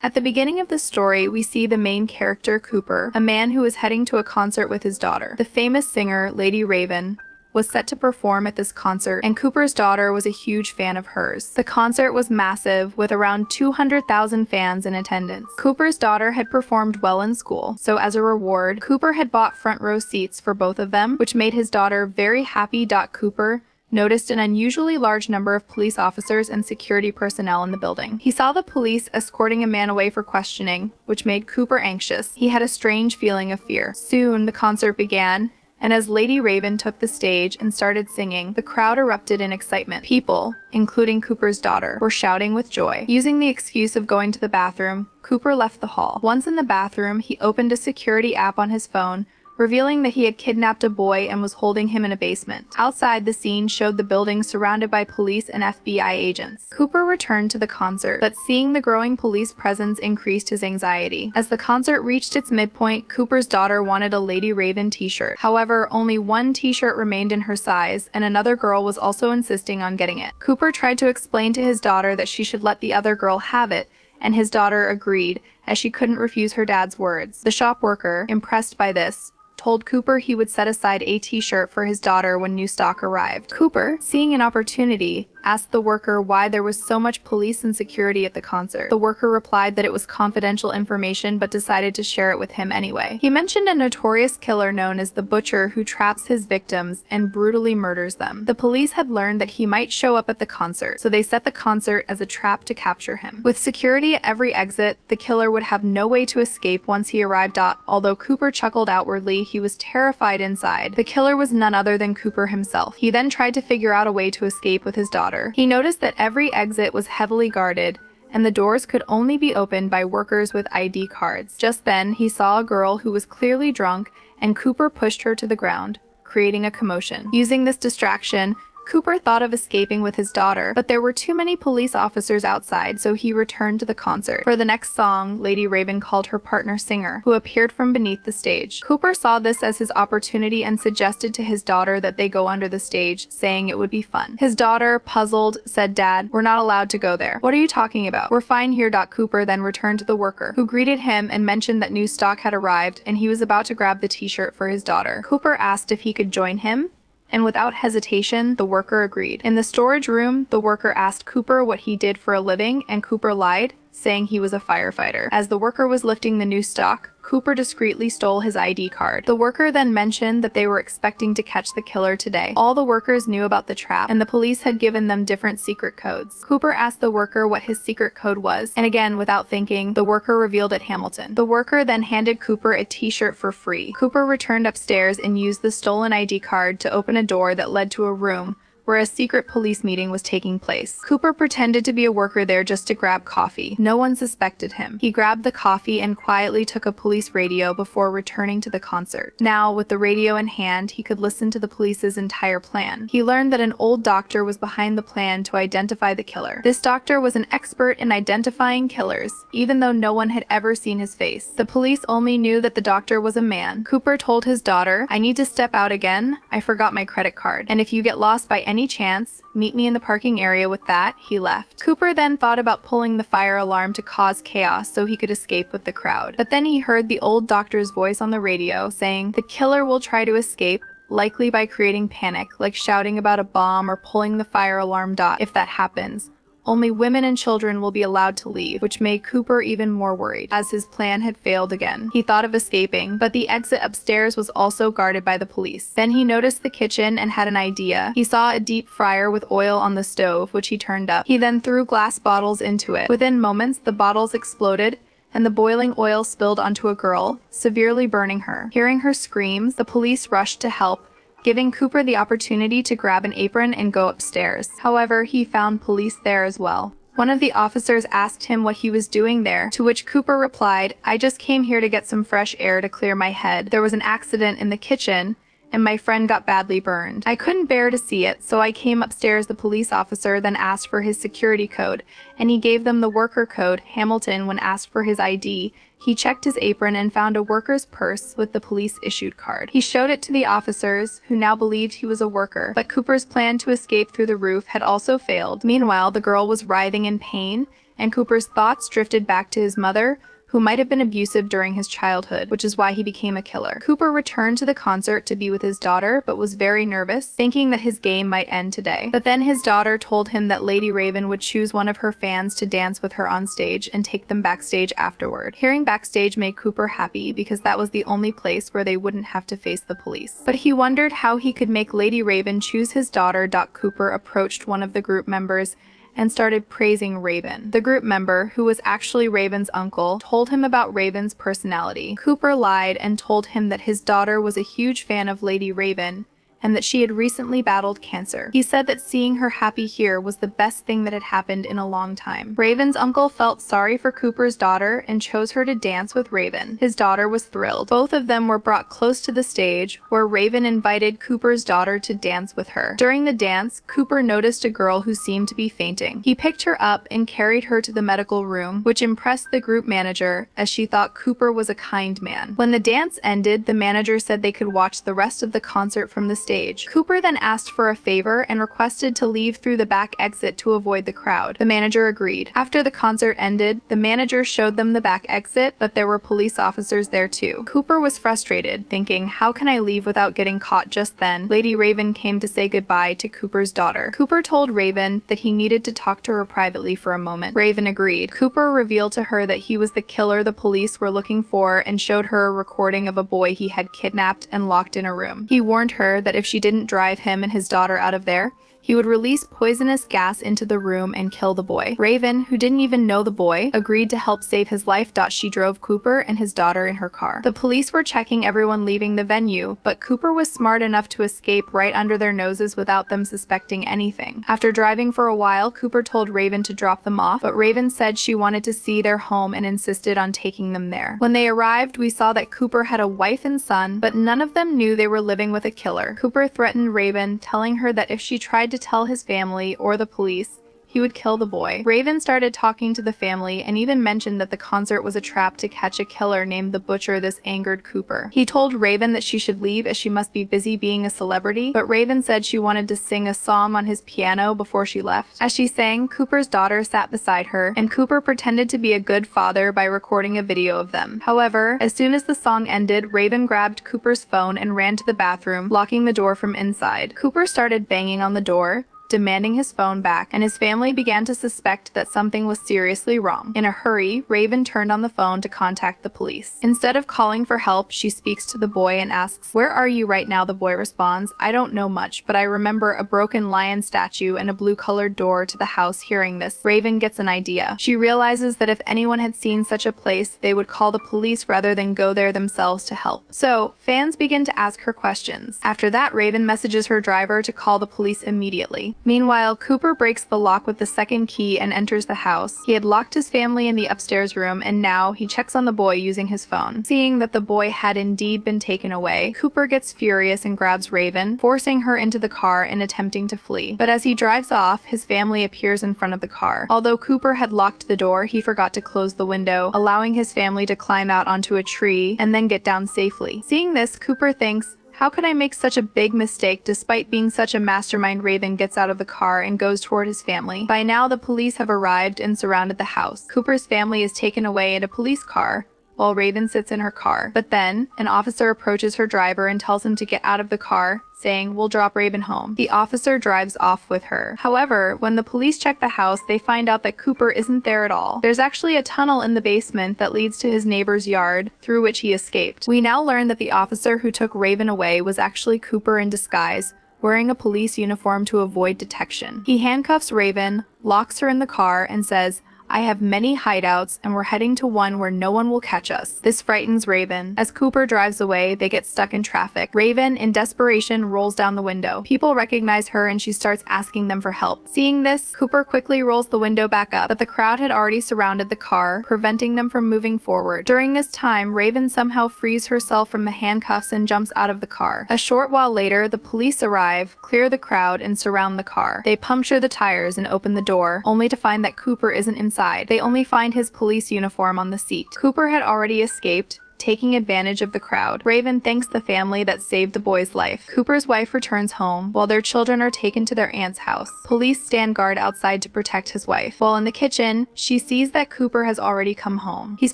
At the beginning of the story, we see the main character, Cooper, a man who is heading to a concert with his daughter. The famous singer, Lady Raven, was set to perform at this concert, and Cooper's daughter was a huge fan of hers. The concert was massive, with around 200,000 fans in attendance. Cooper's daughter had performed well in school, so as a reward, Cooper had bought front row seats for both of them, which made his daughter very happy. Cooper noticed an unusually large number of police officers and security personnel in the building. He saw the police escorting a man away for questioning, which made Cooper anxious. He had a strange feeling of fear. Soon, the concert began, and as Lady Raven took the stage and started singing, the crowd erupted in excitement. People, including Cooper's daughter, were shouting with joy. Using the excuse of going to the bathroom, Cooper left the hall. Once in the bathroom, he opened a security app on his phone, revealing that he had kidnapped a boy and was holding him in a basement. Outside, the scene showed the building surrounded by police and FBI agents. Cooper returned to the concert, but seeing the growing police presence increased his anxiety. As the concert reached its midpoint, Cooper's daughter wanted a Lady Raven t-shirt. However, only one t-shirt remained in her size, and another girl was also insisting on getting it. Cooper tried to explain to his daughter that she should let the other girl have it, and his daughter agreed, as she couldn't refuse her dad's words. The shop worker, impressed by this, told Cooper he would set aside a t-shirt for his daughter when new stock arrived. Cooper, seeing an opportunity, asked the worker why there was so much police and security at the concert. The worker replied that it was confidential information but decided to share it with him anyway. He mentioned a notorious killer known as the Butcher who traps his victims and brutally murders them. The police had learned that he might show up at the concert, so they set the concert as a trap to capture him. With security at every exit, the killer would have no way to escape once he arrived. Although Cooper chuckled outwardly, he was terrified inside. The killer was none other than Cooper himself. He then tried to figure out a way to escape with his daughter. He noticed that every exit was heavily guarded, and the doors could only be opened by workers with ID cards. Just then, he saw a girl who was clearly drunk, and Cooper pushed her to the ground, creating a commotion. Using this distraction, Cooper thought of escaping with his daughter, but there were too many police officers outside, so he returned to the concert. For the next song, Lady Raven called her partner singer, who appeared from beneath the stage. Cooper saw this as his opportunity and suggested to his daughter that they go under the stage, saying it would be fun. His daughter, puzzled, said, "Dad, we're not allowed to go there." "What are you talking about? We're fine here." Cooper then returned to the worker, who greeted him and mentioned that new stock had arrived, and he was about to grab the t-shirt for his daughter. Cooper asked if he could join him, and without hesitation, the worker agreed. In the storage room, the worker asked Cooper what he did for a living, and Cooper lied, saying he was a firefighter. As the worker was lifting the new stock, Cooper discreetly stole his ID card. The worker then mentioned that they were expecting to catch the killer today. All the workers knew about the trap, and the police had given them different secret codes. Cooper asked the worker what his secret code was, and again, without thinking, the worker revealed it: Hamilton. The worker then handed Cooper a t-shirt for free. Cooper returned upstairs and used the stolen ID card to open a door that led to a room where a secret police meeting was taking place. Cooper pretended to be a worker there just to grab coffee. No one suspected him. He grabbed the coffee and quietly took a police radio before returning to the concert. Now, with the radio in hand, he could listen to the police's entire plan. He learned that an old doctor was behind the plan to identify the killer. This doctor was an expert in identifying killers, even though no one had ever seen his face. The police only knew that the doctor was a man. Cooper told his daughter, "I need to step out again. I forgot my credit card. And if you get lost by any chance, meet me in the parking area." With that, he left. Cooper then thought about pulling the fire alarm to cause chaos so he could escape with the crowd. But then he heard the old doctor's voice on the radio saying, "The killer will try to escape, likely by creating panic, like shouting about a bomb or pulling the fire alarm. If that happens, only women and children will be allowed to leave," which made Cooper even more worried, as his plan had failed again. He thought of escaping, but the exit upstairs was also guarded by the police. Then he noticed the kitchen and had an idea. He saw a deep fryer with oil on the stove, which he turned up. He then threw glass bottles into it. Within moments, the bottles exploded, and the boiling oil spilled onto a girl, severely burning her. Hearing her screams, the police rushed to help, giving Cooper the opportunity to grab an apron and go upstairs. However, he found police there as well. One of the officers asked him what he was doing there, to which Cooper replied, "I just came here to get some fresh air to clear my head. There was an accident in the kitchen, and my friend got badly burned. I couldn't bear to see it, so I came upstairs." The police officer then asked for his security code, and he gave them the worker code, Hamilton. When asked for his ID, he checked his apron and found a worker's purse with the police-issued card. He showed it to the officers, who now believed he was a worker, but Cooper's plan to escape through the roof had also failed. Meanwhile, the girl was writhing in pain, and Cooper's thoughts drifted back to his mother, who might have been abusive during his childhood, which is why he became a killer. Cooper returned to the concert to be with his daughter, but was very nervous, thinking that his game might end today. But then his daughter told him that Lady Raven would choose one of her fans to dance with her on stage and take them backstage afterward. Hearing backstage made Cooper happy because that was the only place where they wouldn't have to face the police. But he wondered how he could make Lady Raven choose his daughter. Cooper approached one of the group members and started praising Raven. The group member, who was actually Raven's uncle, told him about Raven's personality. Cooper lied and told him that his daughter was a huge fan of Lady Raven and that she had recently battled cancer. He said that seeing her happy here was the best thing that had happened in a long time. Raven's uncle felt sorry for Cooper's daughter and chose her to dance with Raven. His daughter was thrilled. Both of them were brought close to the stage, where Raven invited Cooper's daughter to dance with her. During the dance, Cooper noticed a girl who seemed to be fainting. He picked her up and carried her to the medical room, which impressed the group manager, as she thought Cooper was a kind man. When the dance ended, the manager said they could watch the rest of the concert from the stage. Cooper then asked for a favor and requested to leave through the back exit to avoid the crowd. The manager agreed. After the concert ended, the manager showed them the back exit, but there were police officers there too. Cooper was frustrated, thinking, how can I leave without getting caught? Just then, Lady Raven came to say goodbye to Cooper's daughter. Cooper told Raven that he needed to talk to her privately for a moment. Raven agreed. Cooper revealed to her that he was the killer the police were looking for and showed her a recording of a boy he had kidnapped and locked in a room. He warned her that if she didn't drive him and his daughter out of there, he would release poisonous gas into the room and kill the boy. Raven, who didn't even know the boy, agreed to help save his life. She drove Cooper and his daughter in her car. The police were checking everyone leaving the venue, but Cooper was smart enough to escape right under their noses without them suspecting anything. After driving for a while, Cooper told Raven to drop them off, but Raven said she wanted to see their home and insisted on taking them there. When they arrived, we saw that Cooper had a wife and son, but none of them knew they were living with a killer. Cooper threatened Raven, telling her that if she tried to tell his family or the police, he would kill the boy. Raven started talking to the family and even mentioned that the concert was a trap to catch a killer named the Butcher. This angered Cooper. He told Raven that she should leave as she must be busy being a celebrity, but Raven said she wanted to sing a song on his piano before she left. As she sang, Cooper's daughter sat beside her, and Cooper pretended to be a good father by recording a video of them. However, as soon as the song ended, Raven grabbed Cooper's phone and ran to the bathroom, locking the door from inside. Cooper started banging on the door, demanding his phone back, and his family began to suspect that something was seriously wrong. In a hurry, Raven turned on the phone to contact the police. Instead of calling for help, she speaks to the boy and asks, "Where are you right now?" The boy responds, "I don't know much, but I remember a broken lion statue and a blue-colored door to the house." Hearing this, Raven gets an idea. She realizes that if anyone had seen such a place, they would call the police rather than go there themselves to help. So, fans begin to ask her questions. After that, Raven messages her driver to call the police immediately. Meanwhile, Cooper breaks the lock with the second key and enters the house. He had locked his family in the upstairs room, and now he checks on the boy using his phone. Seeing that the boy had indeed been taken away, Cooper gets furious and grabs Raven, forcing her into the car and attempting to flee. But as he drives off, his family appears in front of the car. Although Cooper had locked the door, he forgot to close the window, allowing his family to climb out onto a tree and then get down safely. Seeing this, Cooper thinks, "How could I make such a big mistake despite being such a mastermind?" Raven gets out of the car and goes toward his family. By now, the police have arrived and surrounded the house. Cooper's family is taken away in a police car, while Raven sits in her car. But then, an officer approaches her driver and tells him to get out of the car, saying, "We'll drop Raven home." The officer drives off with her. However, when the police check the house, they find out that Cooper isn't there at all. There's actually a tunnel in the basement that leads to his neighbor's yard, through which he escaped. We now learn that the officer who took Raven away was actually Cooper in disguise, wearing a police uniform to avoid detection. He handcuffs Raven, locks her in the car, and says, "I have many hideouts, and we're heading to one where no one will catch us." This frightens Raven. As Cooper drives away, they get stuck in traffic. Raven, in desperation, rolls down the window. People recognize her and she starts asking them for help. Seeing this, Cooper quickly rolls the window back up, but the crowd had already surrounded the car, preventing them from moving forward. During this time, Raven somehow frees herself from the handcuffs and jumps out of the car. A short while later, the police arrive, clear the crowd, and surround the car. They puncture the tires and open the door, only to find that Cooper isn't inside. They only find his police uniform on the seat. Cooper had already escaped, taking advantage of the crowd. Raven thanks the family that saved the boy's life. Cooper's wife returns home, while their children are taken to their aunt's house. Police stand guard outside to protect his wife. While in the kitchen, she sees that Cooper has already come home. He's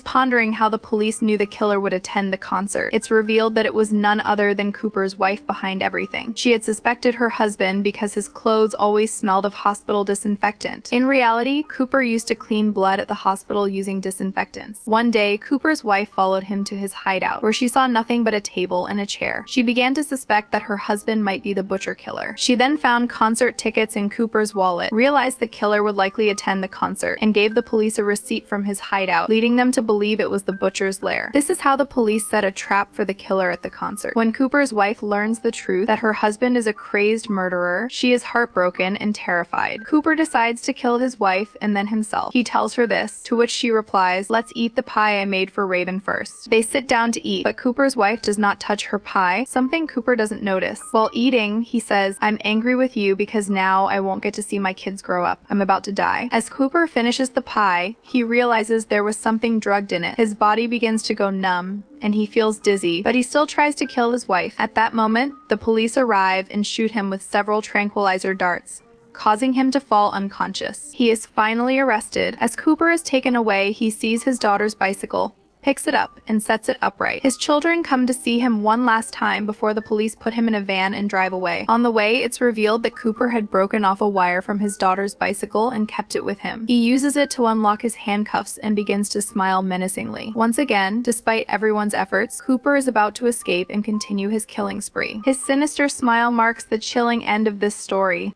pondering how the police knew the killer would attend the concert. It's revealed that it was none other than Cooper's wife behind everything. She had suspected her husband because his clothes always smelled of hospital disinfectant. In reality, Cooper used to clean blood at the hospital using disinfectants. One day, Cooper's wife followed him to his hideout, where she saw nothing but a table and a chair. She began to suspect that her husband might be the butcher killer. She then found concert tickets in Cooper's wallet, realized the killer would likely attend the concert, and gave the police a receipt from his hideout, leading them to believe it was the butcher's lair. This is how the police set a trap for the killer at the concert. When Cooper's wife learns the truth that her husband is a crazed murderer, she is heartbroken and terrified. Cooper decides to kill his wife and then himself. He tells her this, to which she replies, "Let's eat the pie I made for Raven first." They sit down to eat, but Cooper's wife does not touch her pie, something Cooper doesn't notice. While eating, he says, "I'm angry with you because now I won't get to see my kids grow up. I'm about to die." As Cooper finishes the pie, he realizes there was something drugged in it. His body begins to go numb, and he feels dizzy, but he still tries to kill his wife. At that moment, the police arrive and shoot him with several tranquilizer darts, causing him to fall unconscious. He is finally arrested. As Cooper is taken away, he sees his daughter's bicycle, picks it up, and sets it upright. His children come to see him one last time before the police put him in a van and drive away. On the way, it's revealed that Cooper had broken off a wire from his daughter's bicycle and kept it with him. He uses it to unlock his handcuffs and begins to smile menacingly. Once again, despite everyone's efforts, Cooper is about to escape and continue his killing spree. His sinister smile marks the chilling end of this story.